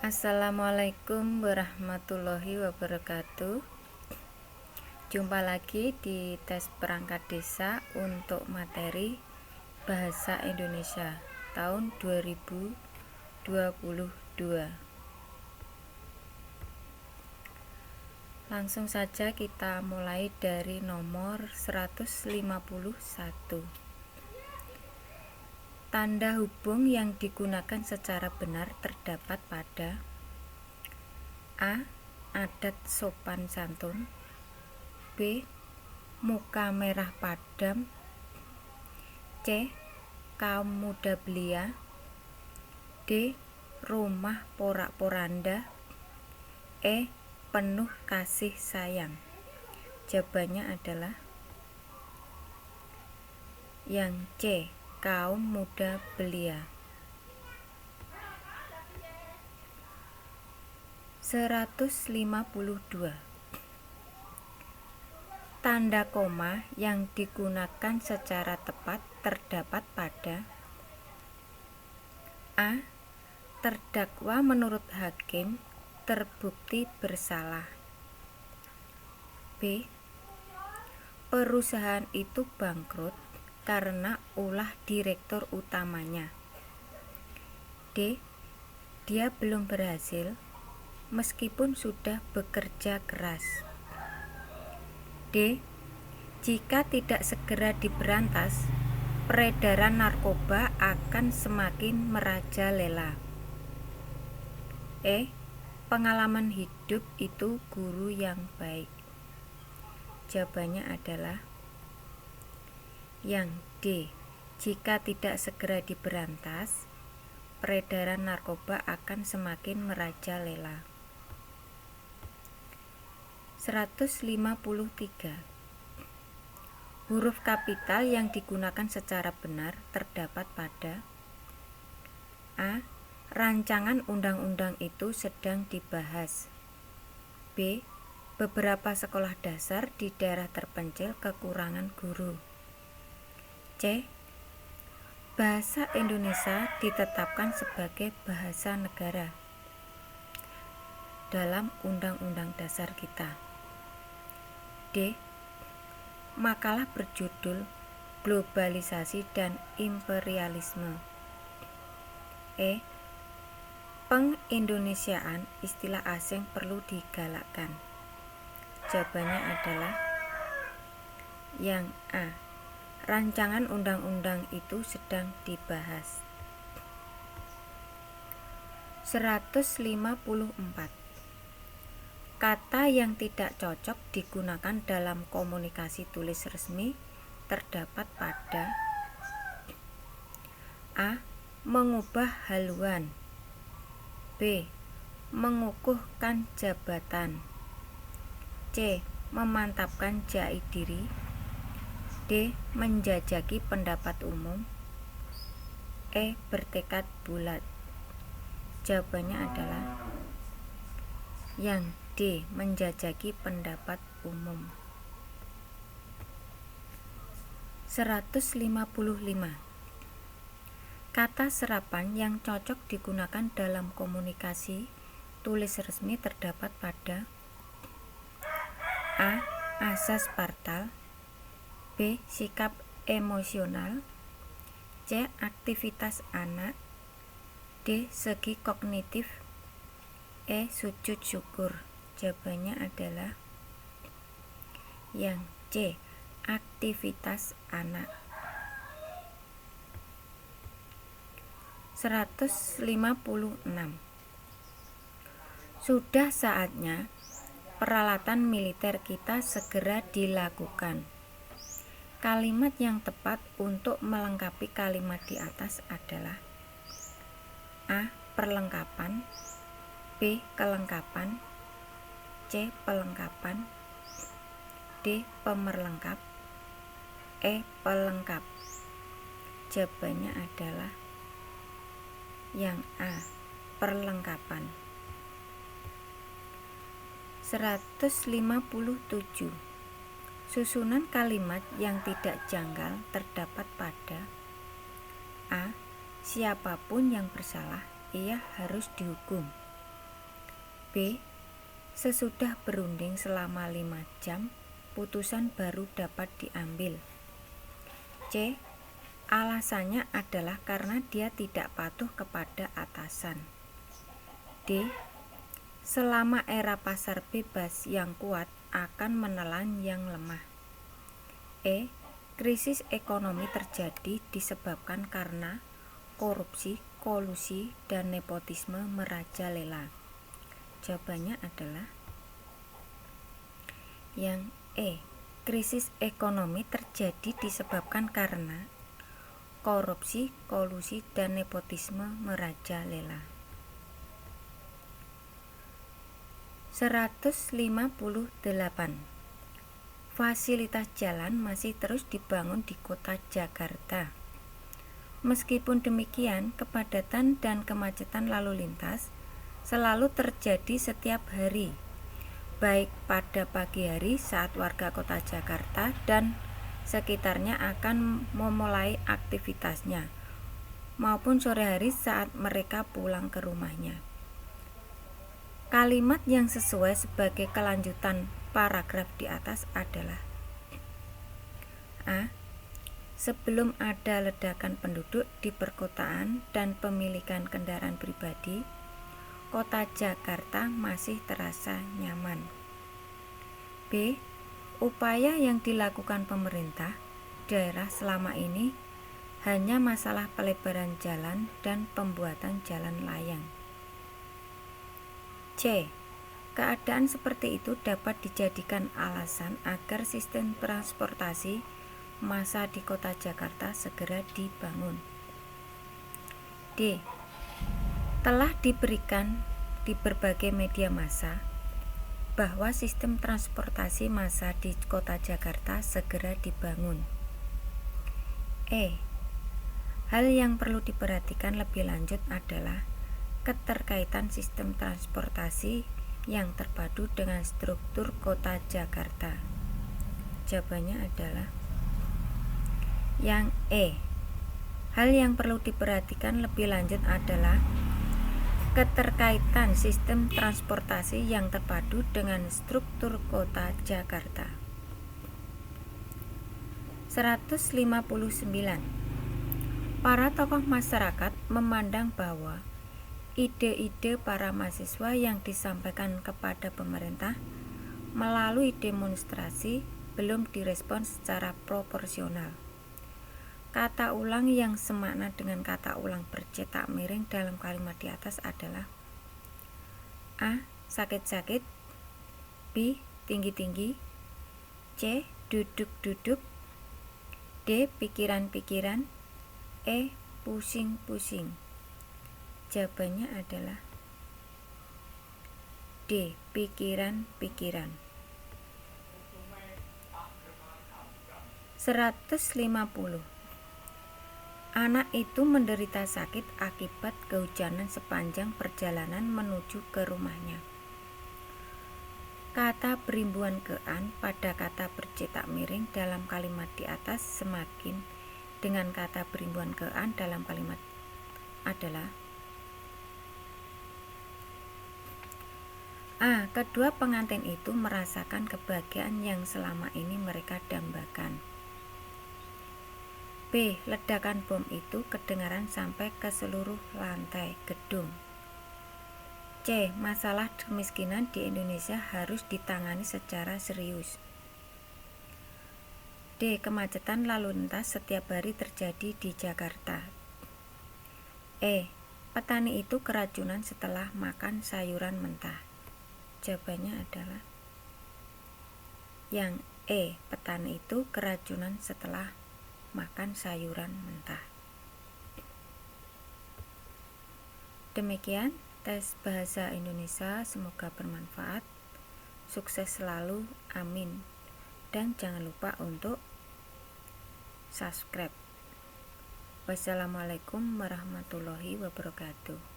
Assalamualaikum warahmatullahi wabarakatuh. Jumpa lagi di tes perangkat desa untuk materi Bahasa Indonesia tahun 2022. Langsung saja kita mulai dari nomor 151. Tanda hubung yang digunakan secara benar terdapat pada A. Adat sopan santun. B. Muka merah padam. C. Kaum muda belia. D. Rumah porak-poranda. E. Penuh kasih sayang. Jawabannya adalah yang C. Kaum muda belia. 152. Tanda koma yang digunakan secara tepat terdapat pada A. Terdakwa menurut hakim terbukti bersalah. B. Perusahaan itu bangkrut karena ulah direktur utamanya. D. Dia belum berhasil meskipun sudah bekerja keras. D. Jika tidak segera diberantas, peredaran narkoba akan semakin merajalela. E. Pengalaman hidup itu guru yang baik. Jawabannya adalah yang D. Jika tidak segera diberantas, peredaran narkoba akan semakin merajalela. 153. Huruf kapital yang digunakan secara benar terdapat pada A. Rancangan undang-undang itu sedang dibahas. B. Beberapa sekolah dasar di daerah terpencil kekurangan guru. C. Bahasa Indonesia ditetapkan sebagai bahasa negara dalam Undang-Undang Dasar kita. D. Makalah berjudul Globalisasi dan Imperialisme. E. Pengindonesiaan istilah asing perlu digalakkan. Jawabannya adalah yang A. Rancangan undang-undang itu sedang dibahas. 154. Kata yang tidak cocok digunakan dalam komunikasi tulis resmi terdapat pada A. Mengubah haluan. B. Mengukuhkan jabatan. C. Memantapkan jati diri. D. Menjajaki pendapat umum. E. Bertekad bulat. Jawabannya adalah yang D. Menjajaki pendapat umum. 155. Kata serapan yang cocok digunakan dalam komunikasi tulis resmi terdapat pada A. Asas partal. B. Sikap emosional. C. Aktivitas anak. D. Segi kognitif. E. Sujud syukur. Jawabannya adalah yang C. Aktivitas anak. 156. Sudah saatnya peralatan militer kita segera dilakukan. Kalimat yang tepat untuk melengkapi kalimat di atas adalah A. Perlengkapan. B. Kelengkapan. C. Pelengkapan. D. Pemerlengkap. E. Pelengkap. Jawabannya adalah yang A. Perlengkapan. 157. Susunan kalimat yang tidak janggal terdapat pada A. Siapapun yang bersalah, ia harus dihukum. B. Sesudah berunding selama 5 jam, putusan baru dapat diambil. C. Alasannya adalah karena dia tidak patuh kepada atasan. D. Selama era pasar bebas yang kuat akan menelan yang lemah. E. Krisis ekonomi terjadi disebabkan karena korupsi, kolusi, dan nepotisme merajalela. Jawabannya adalah yang E. Krisis ekonomi terjadi disebabkan karena korupsi, kolusi, dan nepotisme merajalela. 158. Fasilitas jalan masih terus dibangun di kota Jakarta. Meskipun demikian, kepadatan dan kemacetan lalu lintas selalu terjadi setiap hari, baik pada pagi hari saat warga kota Jakarta dan sekitarnya akan memulai aktivitasnya, maupun sore hari saat mereka pulang ke rumahnya. Kalimat yang sesuai sebagai kelanjutan paragraf di atas adalah A. Sebelum ada ledakan penduduk di perkotaan dan pemilikan kendaraan pribadi, kota Jakarta masih terasa nyaman. B. Upaya yang dilakukan pemerintah daerah selama ini hanya masalah pelebaran jalan dan pembuatan jalan layang. C. Keadaan seperti itu dapat dijadikan alasan agar sistem transportasi massa di kota Jakarta segera dibangun. D. Telah diberikan di berbagai media massa bahwa sistem transportasi massa di kota Jakarta segera dibangun. E. Hal yang perlu diperhatikan lebih lanjut adalah keterkaitan sistem transportasi yang terpadu dengan struktur kota Jakarta. Jawabannya adalah yang E. Hal yang perlu diperhatikan lebih lanjut adalah keterkaitan sistem transportasi yang terpadu dengan struktur kota Jakarta. 159. Para tokoh masyarakat memandang bahwa ide-ide para mahasiswa yang disampaikan kepada pemerintah melalui demonstrasi belum direspon secara proporsional. Kata ulang yang semakna dengan kata ulang bercetak miring dalam kalimat di atas adalah A. Sakit-sakit, B. Tinggi-tinggi, C. Duduk-duduk, D. Pikiran-pikiran, E. Pusing-pusing. Jawabannya adalah D. Pikiran-pikiran. 150. Anak itu menderita sakit akibat kehujanan sepanjang perjalanan menuju ke rumahnya. Kata berimbuhan ke an pada kata bercetak miring dalam kalimat di atas semakin dengan kata berimbuhan ke an dalam kalimat adalah A. Kedua pengantin itu merasakan kebahagiaan yang selama ini mereka dambakan. B. Ledakan bom itu kedengaran sampai ke seluruh lantai gedung. C. Masalah kemiskinan di Indonesia harus ditangani secara serius. D. Kemacetan lalu lintas setiap hari terjadi di Jakarta. E. Petani itu keracunan setelah makan sayuran mentah. Jawabannya adalah yang E. Petani itu keracunan setelah makan sayuran mentah. Demikian tes bahasa Indonesia, semoga bermanfaat. Sukses selalu, amin. Dan jangan lupa untuk subscribe. Wassalamualaikum warahmatullahi wabarakatuh.